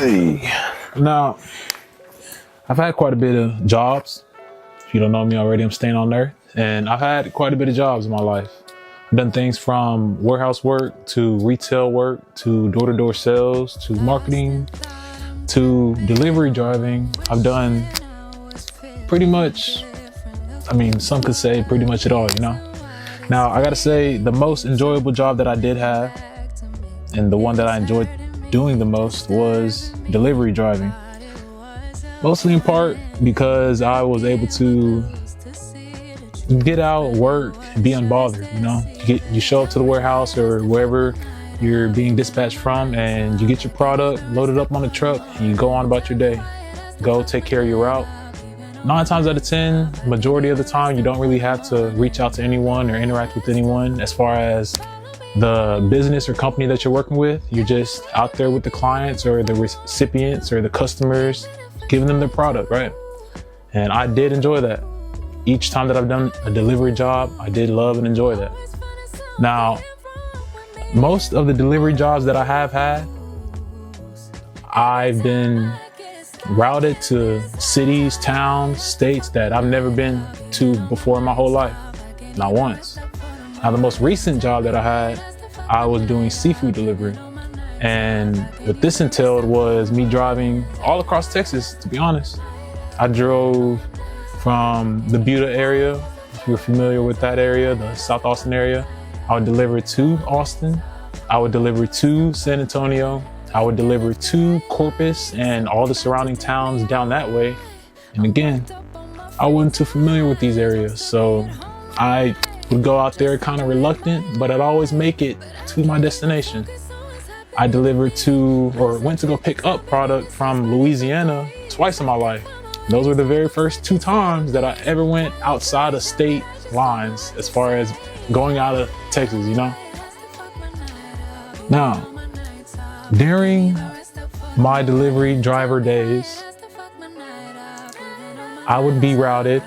Hey, now I've had quite a bit of jobs. If you don't know me already, I'm staying on Earth, and I've had quite a bit of jobs in my life. I've done things from warehouse work to retail work to door-to-door sales to marketing to delivery driving. I've done pretty much, some could say pretty much it all, you know? Now, I gotta say, the most enjoyable job that I did have, and the one that I enjoyed doing the most, was delivery driving. Mostly in part because I was able to get out, work, be unbothered, you know? You show up to the warehouse or wherever you're being dispatched from, and you get your product, load it up on the truck, and you go on about your day. Go take care of your route. 9 times out of 10, majority of the time, you don't really have to reach out to anyone or interact with anyone as far as the business or company that you're working with. You're just out there with the clients or the recipients or the customers, giving them their product, right? And I did enjoy that. Each time that I've done a delivery job, I did love and enjoy that. Now, most of the delivery jobs that I have had, I've been routed to cities, towns, states that I've never been to before in my whole life, not once. Now, the most recent job that I had, I was doing seafood delivery. And what this entailed was me driving all across Texas, to be honest. I drove from the Buda area, if you're familiar with that area, the South Austin area. I would deliver to Austin. I would deliver to San Antonio. I would deliver to Corpus and all the surrounding towns down that way. And again, I wasn't too familiar with these areas, so I would go out there kind of reluctant, but I'd always make it to my destination. I delivered to, or went to go pick up product from Louisiana twice in my life. Those were the very first 2 times that I ever went outside of state lines as far as going out of Texas, you know? Now, during my delivery driver days, I would be routed,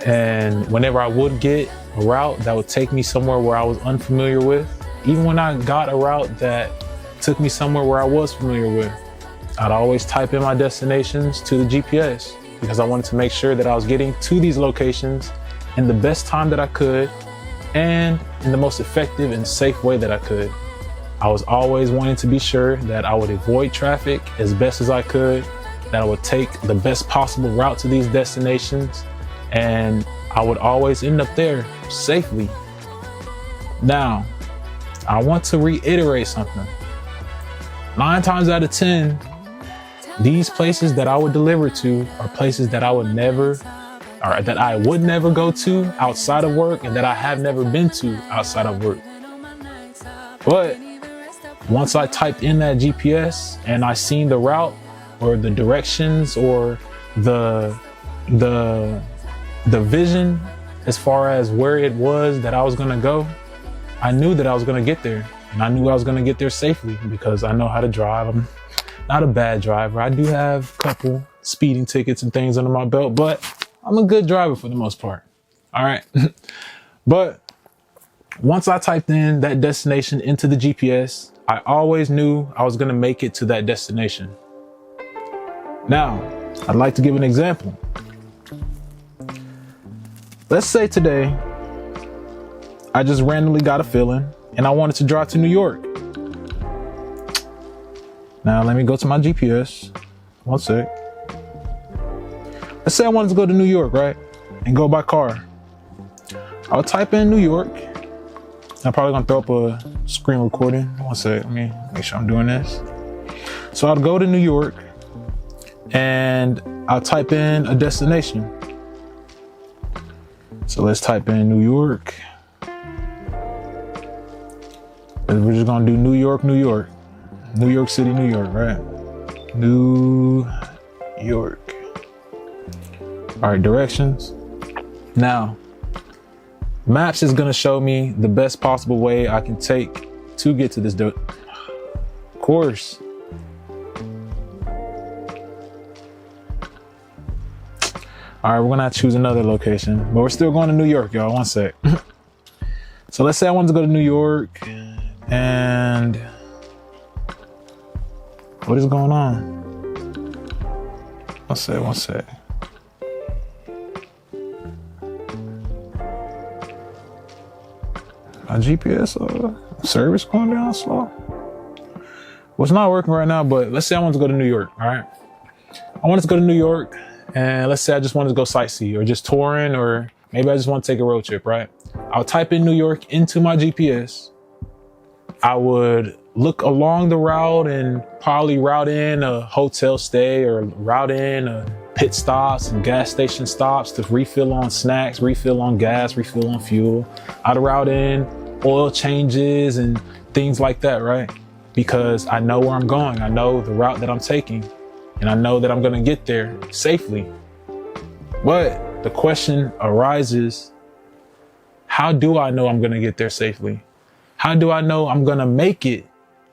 and whenever I would get a route that would take me somewhere where I was unfamiliar with, even when I got a route that took me somewhere where I was familiar with, I'd always type in my destinations to the GPS because I wanted to make sure that I was getting to these locations in the best time that I could and in the most effective and safe way that I could. I was always wanting to be sure that I would avoid traffic as best as I could, that I would take the best possible route to these destinations, and I would always end up there safely. Now, I want to reiterate something. 9 times out of 10, these places that I would deliver to are places that I would never go to outside of work, and that I have never been to outside of work. But once I typed in that GPS and I seen the route or the directions or the vision as far as where it was that I was gonna go, I knew that I was gonna get there, and I knew I was gonna get there safely because I know how to drive. I'm not a bad driver. I do have a couple speeding tickets and things under my belt, but I'm a good driver for the most part. All right. But once I typed in that destination into the GPS, I always knew I was gonna make it to that destination. Now, I'd like to give an example. Let's say today, I just randomly got a feeling and I wanted to drive to New York. Now, let me go to my GPS. One sec. Let's say I wanted to go to New York, right? And go by car. I'll type in New York. I'm probably gonna throw up a screen recording. One sec, let me make sure I'm doing this. So I'll go to New York and I'll type in a destination. So let's type in New York. We're just gonna do New York, New York. New York City, New York, right? New York. All right, directions. Now, Maps is gonna show me the best possible way I can take to get to this course. All right, we're gonna choose another location, but we're still going to New York, y'all. One sec. So let's say I wanted to go to New York, and what is going on? One sec. My GPS service going down slow. Well, it's not working right now, but let's say I want to go to New York, all right? I wanted to go to New York, and let's say I just wanted to go sightsee or just touring, or maybe I just want to take a road trip, right? I would type in New York into my GPS. I would look along the route and probably route in a hotel stay or route in a pit stops and gas station stops to refill on snacks, refill on gas, refill on fuel. I'd route in oil changes and things like that, right? Because I know where I'm going. I know the route that I'm taking, and I know that I'm going to get there safely. But the question arises, how do I know I'm going to get there safely? How do I know I'm going to make it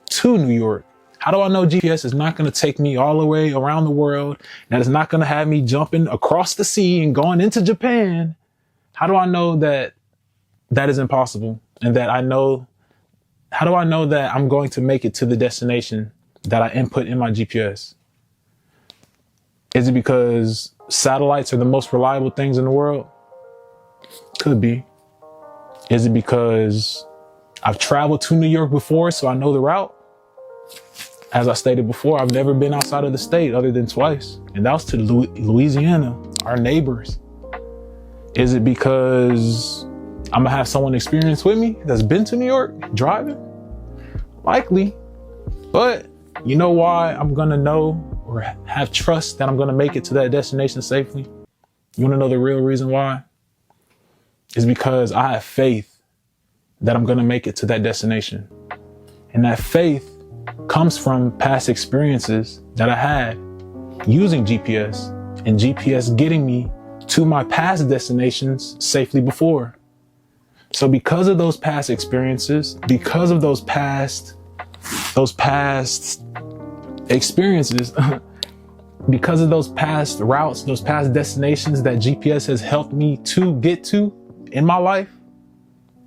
to New York? How do I know GPS is not going to take me all the way around the world, that it's not going to have me jumping across the sea and going into Japan? How do I know that that is impossible? And that how do I know that I'm going to make it to the destination that I input in my GPS? Is it because satellites are the most reliable things in the world? Could be. Is it because I've traveled to New York before, so I know the route? As I stated before, I've never been outside of the state other than twice, and that was to Louisiana, our neighbors. Is it because I'm gonna have someone experienced with me that's been to New York driving? Likely. But you know why I'm gonna know or have trust that I'm gonna make it to that destination safely? You wanna know the real reason why? It's because I have faith that I'm gonna make it to that destination. And that faith comes from past experiences that I had using GPS, and GPS getting me to my past destinations safely before. So because of those past experiences, because of those past experiences, because of those past routes, those past destinations that GPS has helped me to get to in my life,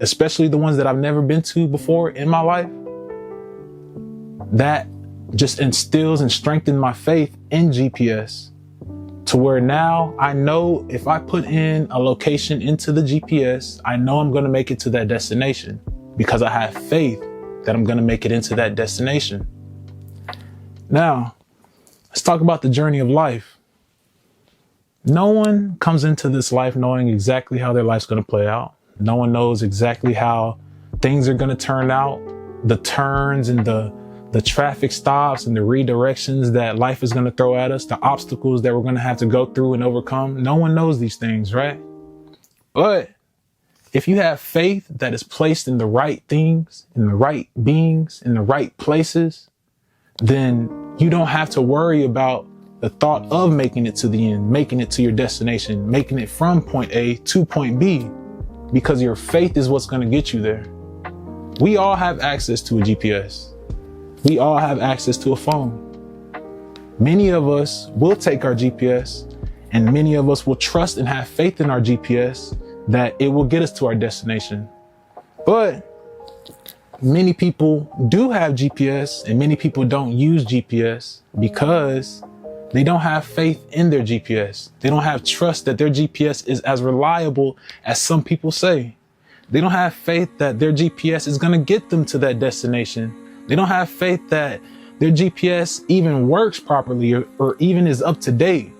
especially the ones that I've never been to before in my life, that just instills and strengthens my faith in GPS, to where now I know if I put in a location into the GPS, I know I'm going to make it to that destination because I have faith that I'm going to make it into that destination. Now, let's talk about the journey of life. No one comes into this life knowing exactly how their life's going to play out. No one knows exactly how things are going to turn out, the turns and the traffic stops and the redirections that life is going to throw at us, the obstacles that we're going to have to go through and overcome. No one knows these things, right? But if you have faith that is placed in the right things, in the right beings, in the right places, then you don't have to worry about the thought of making it to the end, making it to your destination, making it from point A to point B, because your faith is what's going to get you there. We all have access to a GPS. We all have access to a phone. Many of us will take our GPS, and many of us will trust and have faith in our GPS that it will get us to our destination. But many people do have GPS, and many people don't use GPS because they don't have faith in their GPS. They don't have trust that their GPS is as reliable as some people say. They don't have faith that their GPS is going to get them to that destination. They don't have faith that their GPS even works properly or even is up to date.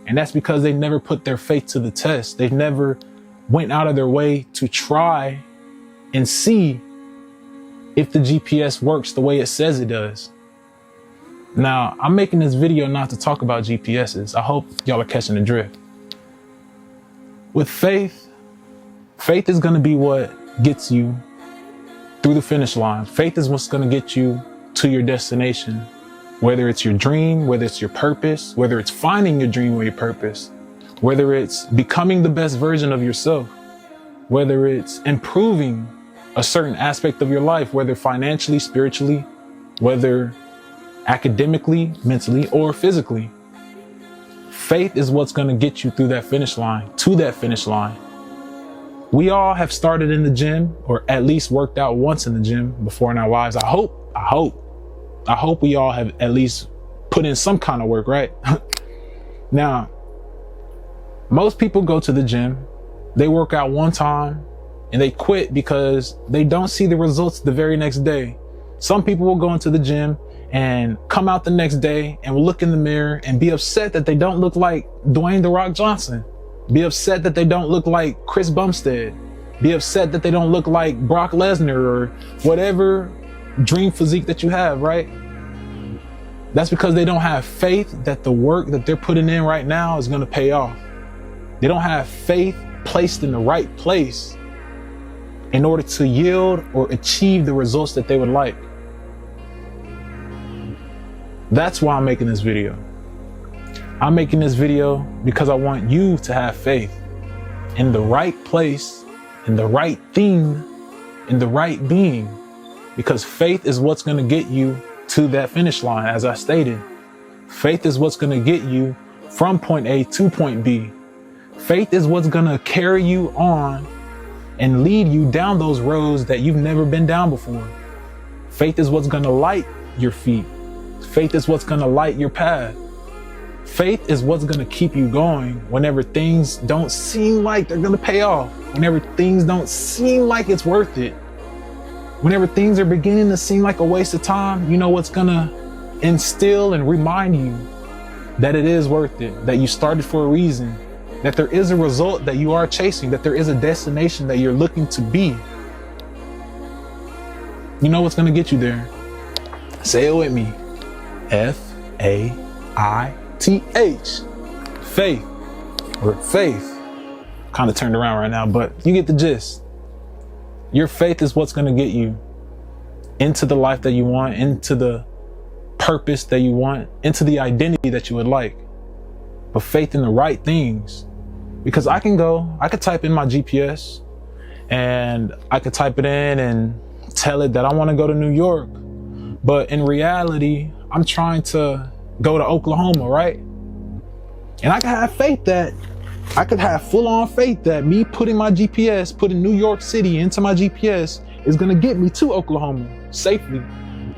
And that's because they never put their faith to the test. They've never went out of their way to try and see if the GPS works the way it says it does. Now, I'm making this video not to talk about GPSs. I hope y'all are catching the drift. With faith, faith is going to be what gets you through the finish line. Faith is what's going to get you to your destination, whether it's your dream, whether it's your purpose, whether it's finding your dream or your purpose, whether it's becoming the best version of yourself, whether it's improving a certain aspect of your life, whether financially, spiritually, whether academically, mentally, or physically. Faith is what's going to get you through that finish line, to that finish line. We all have started in the gym, or at least worked out once in the gym before in our lives. I hope we all have at least put in some kind of work, right? Now, most people go to the gym, they work out one time, and they quit because they don't see the results the very next day. Some people will go into the gym and come out the next day and will look in the mirror and be upset that they don't look like Dwayne "The Rock" Johnson. Be upset that they don't look like Chris Bumstead. Be upset that they don't look like Brock Lesnar or whatever dream physique that you have, right? That's because they don't have faith that the work that they're putting in right now is going to pay off. They don't have faith placed in the right place in order to yield or achieve the results that they would like. That's why I'm making this video. I'm making this video because I want you to have faith in the right place, in the right thing, in the right being, because faith is what's going to get you to that finish line. As I stated, faith is what's going to get you from point A to point B. Faith is what's going to carry you on and lead you down those roads that you've never been down before. Faith is what's going to light your feet. Faith is what's going to light your path. Faith is what's going to keep you going whenever things don't seem like they're going to pay off, whenever things don't seem like it's worth it, whenever things are beginning to seem like a waste of time. You know what's going to instill and remind you that it is worth it, that you started for a reason, that there is a result that you are chasing, that there is a destination that you're looking to be. You know what's going to get you there? Say it with me. F-A-I-T-H. Faith, or faith. Kind of turned around right now, but you get the gist. Your faith is what's going to get you into the life that you want, into the purpose that you want, into the identity that you would like. But faith in the right things. Because I could type in my GPS and I could type it in and tell it that I want to go to New York. But in reality, I'm trying to go to Oklahoma, right? And I could have faith that I could have full on faith that me putting my GPS, putting New York City into my GPS is going to get me to Oklahoma safely,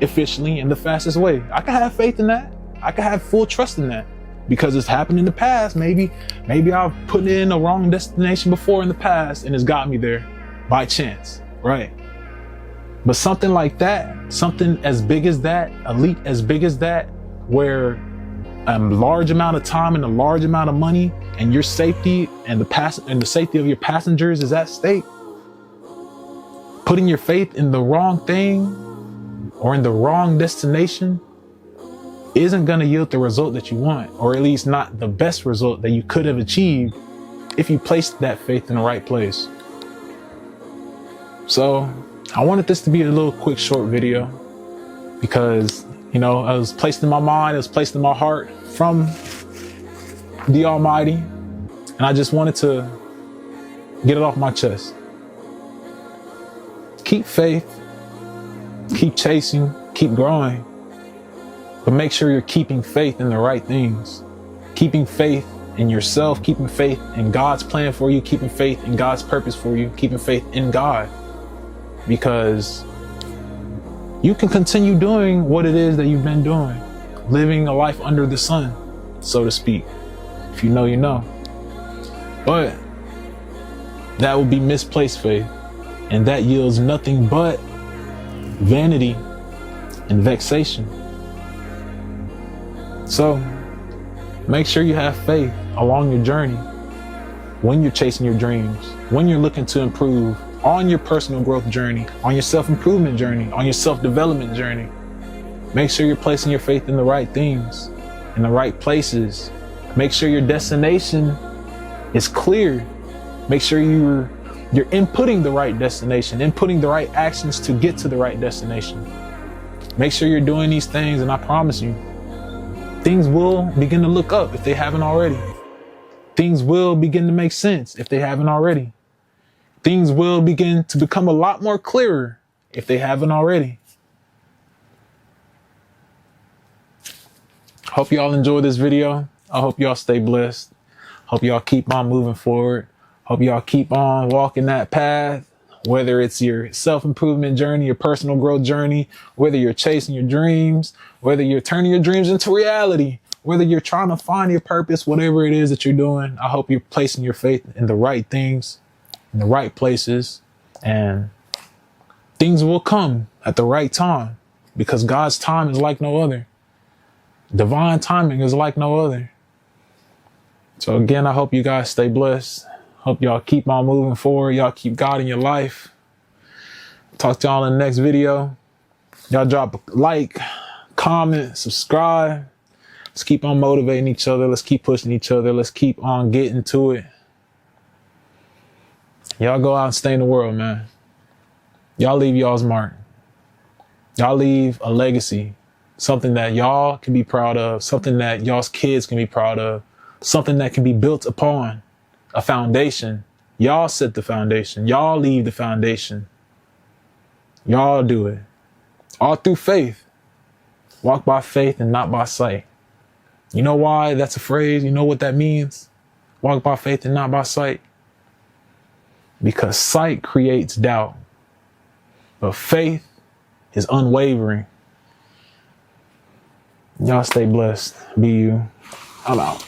efficiently, and the fastest way. I could have faith in that. I could have full trust in that because it's happened in the past. Maybe I've put it in a wrong destination before in the past and it's got me there by chance, right? But something like that, something as big as that, elite as big as that, where a large amount of time and a large amount of money and your safety and the safety of your passengers is at stake. Putting your faith in the wrong thing or in the wrong destination isn't going to yield the result that you want, or at least not the best result that you could have achieved if you placed that faith in the right place. So I wanted this to be a little quick short video because, you know, it was placed in my mind, it was placed in my heart from the Almighty, and I just wanted to get it off my chest. Keep faith, keep chasing, keep growing, but make sure you're keeping faith in the right things. Keeping faith in yourself, keeping faith in God's plan for you, keeping faith in God's purpose for you, keeping faith in God. Because you can continue doing what it is that you've been doing, living a life under the sun, so to speak. If you know, you know. But that would be misplaced faith, and that yields nothing but vanity and vexation. So make sure you have faith along your journey when you're chasing your dreams, when you're looking to improve, on your personal growth journey, on your self-improvement journey, on your self-development journey. Make sure you're placing your faith in the right things, in the right places. Make sure your destination is clear. Make sure you're inputting the right destination, inputting the right actions to get to the right destination. Make sure you're doing these things, and I promise you, things will begin to look up if they haven't already. Things will begin to make sense if they haven't already. Things will begin to become a lot more clearer if they haven't already. Hope y'all enjoy this video. I hope y'all stay blessed. Hope y'all keep on moving forward. Hope y'all keep on walking that path, whether it's your self-improvement journey, your personal growth journey, whether you're chasing your dreams, whether you're turning your dreams into reality, whether you're trying to find your purpose, whatever it is that you're doing, I hope you're placing your faith in the right things, in the right places, and things will come at the right time, because God's time is like no other. Divine timing is like no other. So again, I hope you guys stay blessed. Hope y'all keep on moving forward. Y'all keep God in your life. Talk to y'all in the next video. Y'all drop a like, comment, subscribe. Let's keep on motivating each other. Let's keep pushing each other. Let's keep on getting to it. Y'all go out and stay in the world, man. Y'all leave y'all's mark. Y'all leave a legacy. Something that y'all can be proud of. Something that y'all's kids can be proud of. Something that can be built upon. A foundation. Y'all set the foundation. Y'all leave the foundation. Y'all do it. All through faith. Walk by faith and not by sight. You know why that's a phrase? You know what that means? Walk by faith and not by sight. Because sight creates doubt. But faith is unwavering. Y'all stay blessed. Be you. I'm out.